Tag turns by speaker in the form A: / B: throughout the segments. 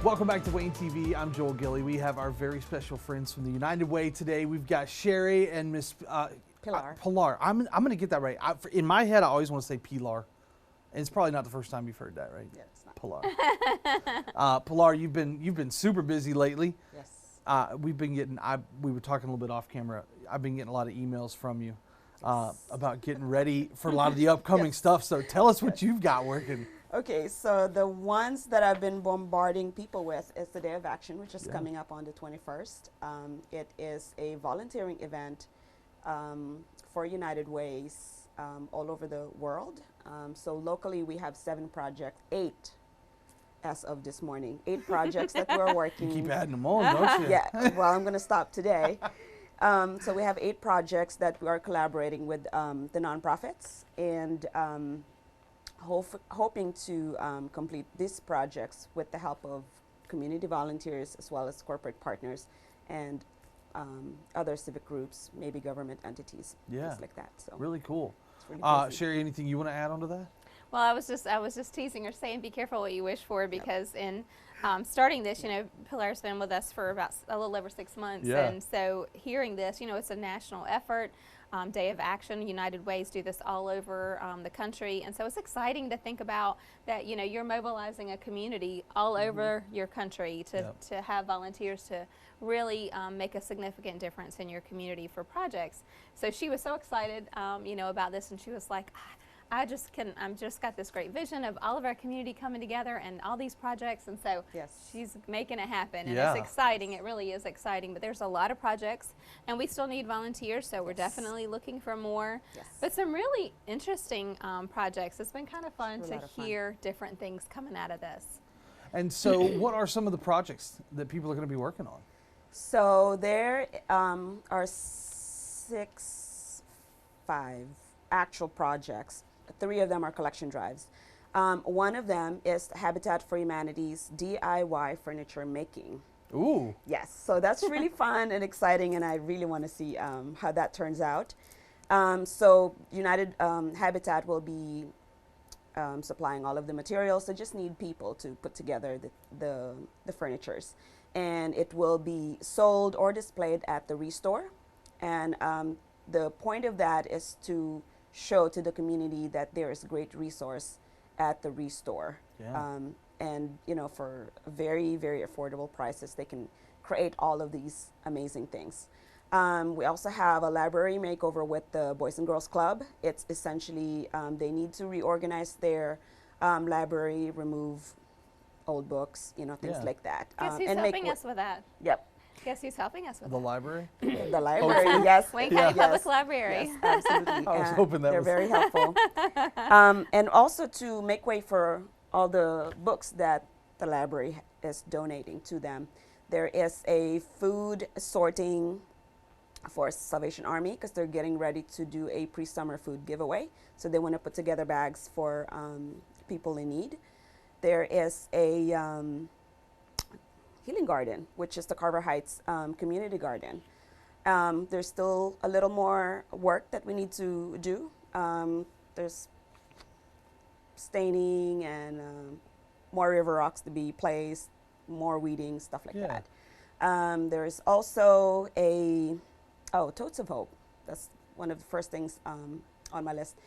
A: Welcome back to Wayne TV. I'm Joel Gilly. We have our very special friends from the United Way today. We've got Sherry and Miss
B: Pilar.
A: Pilar. I'm going to get that right. In my head, I always want to say Pilar. And it's probably not the first time you've heard that, right?
B: Yeah, it's not.
A: Pilar. Pilar, you've been super busy lately.
B: Yes.
A: We've been getting. We were talking a little bit off camera. I've been getting a lot of emails from you about getting ready for a lot of the upcoming stuff. So tell us what you've got working.
B: Okay, so the ones that I've been bombarding people with is the Day of Action, which is coming up on the 21st. It is a volunteering event for United Ways all over the world. So locally we have 8 as of this morning, 8 projects that we're working.
A: You keep adding them on, don't you?
B: Yeah, well, I'm going to stop today. So we have 8 projects that we are collaborating with the nonprofits and hoping to complete these projects with the help of community volunteers as well as corporate partners and other civic groups, maybe government entities, things like that. So
A: really cool.
B: it's really busy.
A: Sherry, anything you want to add onto that?
C: Well, I was just teasing her, saying be careful what you wish for, because in starting this, Pilar's been with us for about a little over 6 months, and so hearing this, it's a national effort. Day of Action, United Ways do this all over the country, and so it's exciting to think about that. You're mobilizing a community all over your country to have volunteers to really make a significant difference in your community for projects. So she was so excited, about this, and she was like, I'm just got this great vision of all of our community coming together and all these projects, and so she's making it happen, and it's exciting. It really is exciting, but there's a lot of projects, and we still need volunteers, so we're definitely looking for more. But some really interesting projects. It's been kind of fun to hear different things coming out of this.
A: And so what are some of the projects that people are going to be working on?
B: So there are 5 actual projects. 3 of them are collection drives. One of them is Habitat for Humanity's DIY furniture making.
A: Ooh.
B: Yes, so that's really fun and exciting, and I really want to see how that turns out. So United Habitat will be supplying all of the materials. They just need people to put together the furnitures. And it will be sold or displayed at the Restore. And the point of that is to show to the community that there is a great resource at the Restore. And for very, very affordable prices, they can create all of these amazing things. We also have a library makeover with the Boys and Girls Club. It's essentially they need to reorganize their library, remove old books, things like that.
C: Guess who's helping us with that?
B: Yep.
C: Guess who's helping us with
A: The
C: that?
A: library?
B: The library, yes.
C: Wayne County Public Library.
B: Yes, absolutely.
A: I was hoping that
B: they're
A: was
B: very helpful. And also to make way for all the books that the library is donating to them. There is a food sorting for Salvation Army, because they're getting ready to do a pre-summer food giveaway. So they want to put together bags for people in need. There is a Healing Garden, which is the Carver Heights Community Garden. There's still a little more work that we need to do. There's staining and more river rocks to be placed, more weeding, stuff like that. There's also Totes of Hope. That's one of the first things on my list.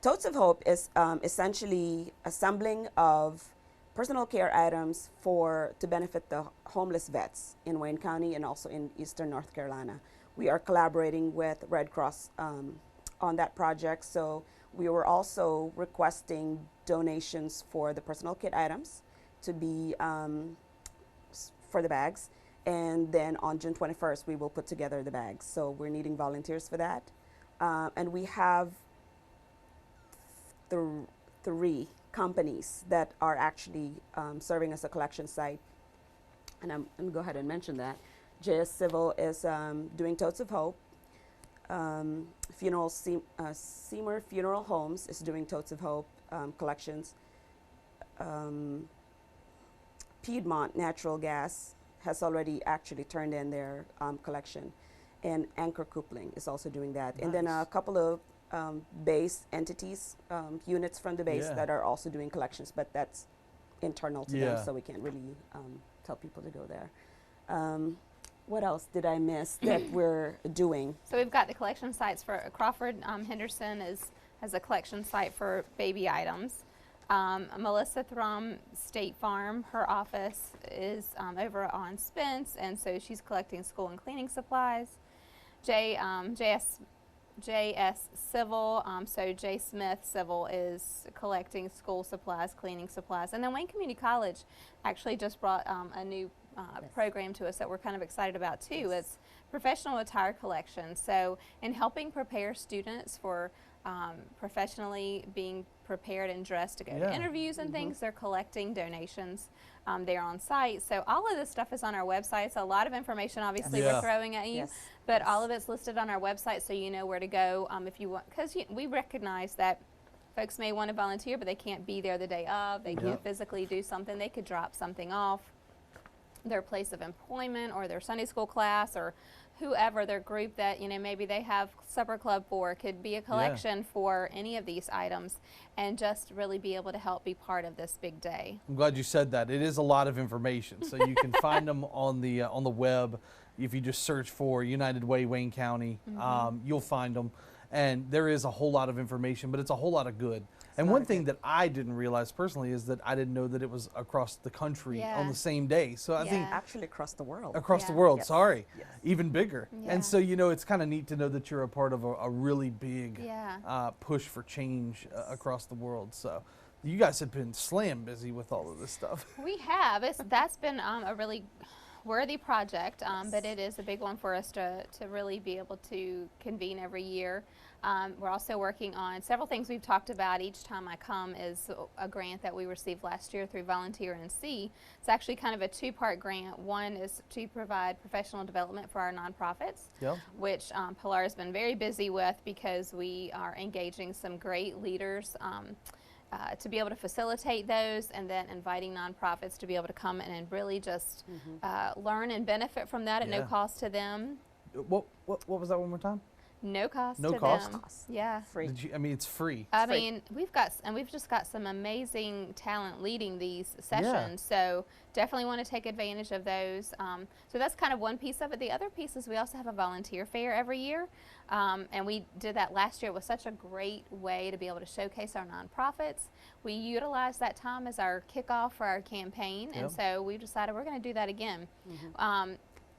B: Totes of Hope is essentially assembling of personal care items to benefit the homeless vets in Wayne County and also in Eastern North Carolina. We are collaborating with Red Cross on that project, so we were also requesting donations for the personal kit items to be for the bags, and then on June 21st we will put together the bags. So we're needing volunteers for that, and we have 3 companies that are actually serving as a collection site, and I'm going to go ahead and mention that. JS Civil is doing Totes of Hope. Seymour Funeral Homes is doing Totes of Hope collections. Piedmont Natural Gas has already actually turned in their collection, and Anchor Coupling is also doing that. And then a couple of base entities, units from the base that are also doing collections, but that's internal to them, so we can't really tell people to go there. What else did I miss that we're doing?
C: So we've got the collection sites for Crawford Henderson has a collection site for baby items. Melissa Thrum, State Farm, her office is over on Spence, and so she's collecting school and cleaning supplies. JS Civil, so J. Smith Civil is collecting school supplies, cleaning supplies. And then Wayne Community College actually just brought a new program to us that we're kind of excited about too. It's professional attire collection. So in helping prepare students for professionally being prepared and dressed to go to interviews and things, they're collecting donations there on site. So all of this stuff is on our website. It's a lot of information obviously we're throwing at you, but all of it's listed on our website so you know where to go if you want, because we recognize that folks may want to volunteer but they can't be there the day of, they can't physically do something, they could drop something off their place of employment or their Sunday school class or whoever, their group that, you know, maybe they have supper club for, could be a collection for any of these items, and just really be able to help be part of this big day.
A: I'm glad you said that. It is a lot of information, so you can find them on the web. If you just search for United Way Wayne County, you'll find them, and there is a whole lot of information, but it's a whole lot of good. And one thing that I didn't realize personally is that I didn't know that it was across the country on the same day. So I think
B: actually across the world.
A: Across the world, even bigger. And so, you know, it's kind of neat to know that you're a part of a really big push for change across the world. So you guys have been slam busy with all of this stuff.
C: We have. That's been a really worthy project, but it is a big one for us to really be able to convene every year. We're also working on several things we've talked about each time I come is a grant that we received last year through Volunteer NC. It's actually kind of a two-part grant. One is to provide professional development for our nonprofits, which Pilar has been very busy with because we are engaging some great leaders to be able to facilitate those, and then inviting nonprofits to be able to come in and really just learn and benefit from that at no cost to them.
A: What was that one more time?
C: No cost
A: no
C: to
A: cost?
C: them. Yeah.
B: Free.
A: I mean, it's free.
C: I mean, we've just got some amazing talent leading these sessions, so definitely want to take advantage of those. So that's kind of one piece of it. The other piece is we also have a volunteer fair every year, and we did that last year. It was such a great way to be able to showcase our nonprofits. We utilized that time as our kickoff for our campaign, and so we decided we're going to do that again.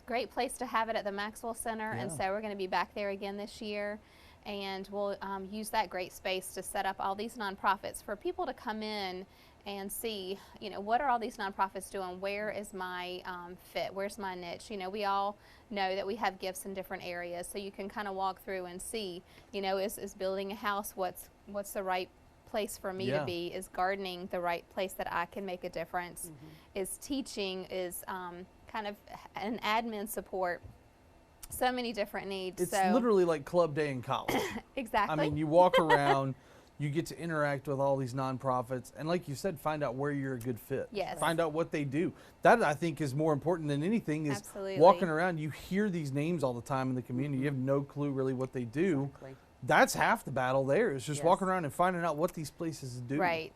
C: Great place to have it at the Maxwell Center, and so we're going to be back there again this year, and we'll use that great space to set up all these nonprofits for people to come in and see, you know, what are all these nonprofits doing? Where is my fit? Where's my niche? You know, we all know that we have gifts in different areas, so you can kind of walk through and see, you know, is building a house, what's the right place for me to be? Is gardening the right place that I can make a difference? Is teaching, is kind of an admin support, so many different needs.
A: It's literally like club day in college.
C: Exactly.
A: I mean, you walk around, you get to interact with all these nonprofits, and like you said, find out where you're a good fit.
C: Yes.
A: Find out what they do. That, I think, is more important than anything, is
C: Absolutely.
A: walking around, you hear these names all the time in the community, you have no clue really what they do. That's half the battle there, is just walking around and finding out what these places do.
C: Right.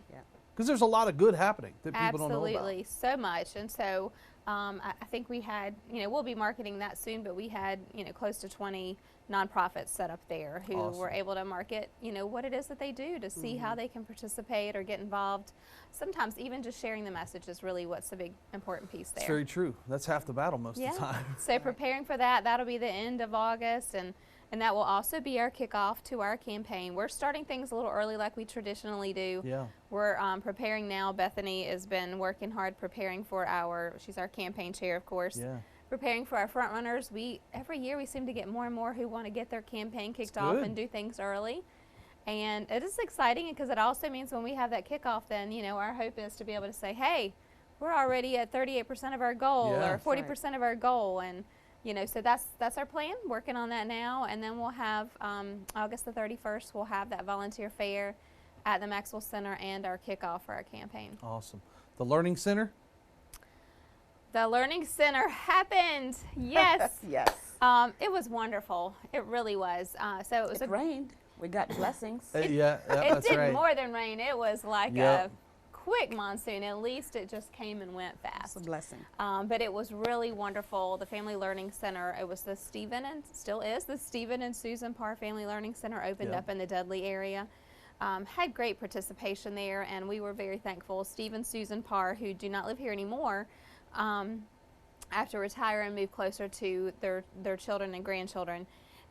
A: Because there's a lot of good happening that people don't know about.
C: Absolutely, so much. And so I think we had, you know, we'll be marketing that soon, but we had, you know, close to 20 nonprofits set up there who were able to market, you know, what it is that they do, to see how they can participate or get involved. Sometimes even just sharing the message is really what's the big important piece there.
A: It's very true. That's half the battle most of the time.
C: So preparing for that, that'll be the end of August, and that will also be our kickoff to our campaign. We're starting things a little early like we traditionally do. We're preparing now. Bethany has been working hard preparing for she's our campaign chair, of course. Preparing for our front runners. Every year we seem to get more and more who want to get their campaign kicked off and do things early. And it is exciting because it also means when we have that kickoff, then, you know, our hope is to be able to say, hey, we're already at 38% of our goal or 40% of our goal. And you know, so that's our plan, working on that now, and then we'll have August the 31st, we'll have that volunteer fair at the Maxwell Center and our kickoff for our campaign.
A: Awesome. The Learning Center?
C: The Learning Center happened, yes.
B: Yes.
C: It was wonderful, it really was. So it was
B: it rained, we got blessings.
A: It
C: did
A: right.
C: more than rain, it was like a quick monsoon. At least it just came and went fast.
B: It's a blessing.
C: But it was really wonderful. The Family Learning Center, it was the Stephen and still is the Stephen and Susan Parr Family Learning Center, opened up in the Dudley area. Had great participation there, and we were very thankful. Steve and Susan Parr, who do not live here anymore, after retire and move closer to their children and grandchildren,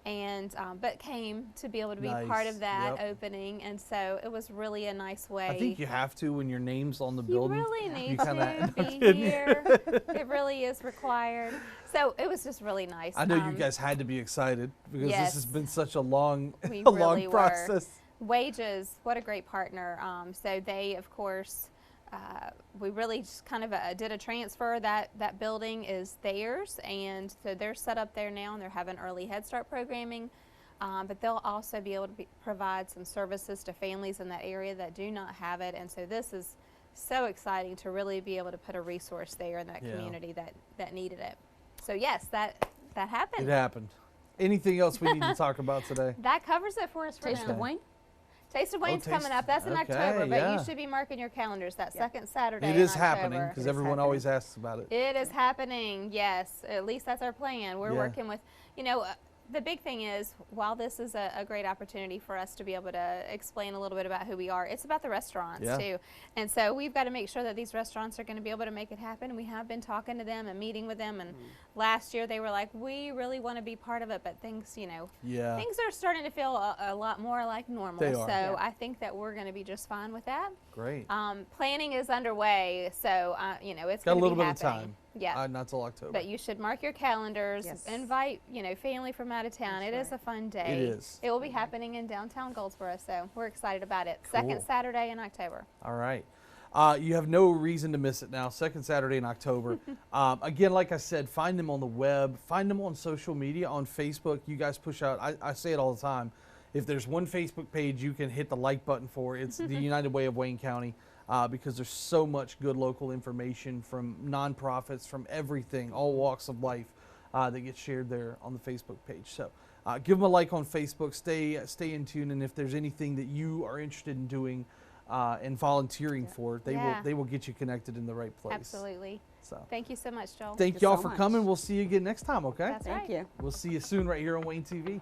C: and but came to be able to be part of that opening, and so it was really a nice way.
A: I think you have to when your name's on the
C: You
A: building.
C: really need
A: kinda-
C: to be here. It really is required. So it was just really nice.
A: I know you guys had to be excited because
C: yes.
A: this has been such a long,
C: We
A: a
C: really
A: long
C: were.
A: process.
C: Wages, what a great partner. So they, of course, we really just kind of did a transfer. That building is theirs, and so they're set up there now, and they're having early Head Start programming. But they'll also be able to provide some services to families in that area that do not have it, and so this is so exciting to really be able to put a resource there in that community that needed it. So yes, that happened.
A: It happened. Anything else we need to talk about today?
C: That covers it for us for
B: Taste
C: now.
B: of Wayne?
C: Taste of Wayne's coming up. That's in
A: okay,
C: October, but
A: yeah.
C: you should be marking your calendars that second Saturday
A: It
C: in
A: is
C: October.
A: happening because everyone always asks about it.
C: It is happening, yes. At least that's our plan. We're
A: Yeah.
C: working with, the big thing is, while this is a great opportunity for us to be able to explain a little bit about who we are, it's about the restaurants too. And so we've got to make sure that these restaurants are going to be able to make it happen. We have been talking to them and meeting with them, and last year they were like, we really want to be part of it, but things, things are starting to feel a lot more like normal.
A: They are.
C: So I think that we're going to be just fine with that.
A: Great.
C: Planning is underway, so it's
A: Got a
C: going to
A: little
C: be
A: bit of
C: happening.
A: time.
C: Yeah.
A: Not till October.
C: But you should mark your calendars.
B: Yes.
C: Invite, family from out of town.
B: That's
C: It is
B: right.
C: a fun day.
A: It is.
C: It will be happening in downtown Goldsboro, so we're excited about it. Second
A: Cool.
C: Saturday in October.
A: All right. You have no reason to miss it now. Second Saturday in October. Again, like I said, find them on the web. Find them on social media, on Facebook. You guys push out. I say it all the time. If there's one Facebook page you can hit the like button for, it's the United Way of Wayne County. Because there's so much good local information from nonprofits, from everything, all walks of life that gets shared there on the Facebook page. So give them a like on Facebook. Stay in tune, and if there's anything that you are interested in doing and volunteering for, they will get you connected in the right place.
C: Absolutely.
A: So
C: Thank you so much, Joel.
A: thank
B: you
A: y'all
B: so
A: for
B: much.
A: coming. We'll see you again next time. Okay.
C: That's
B: Thank
C: right.
B: you.
A: We'll see you soon right here on Wayne TV.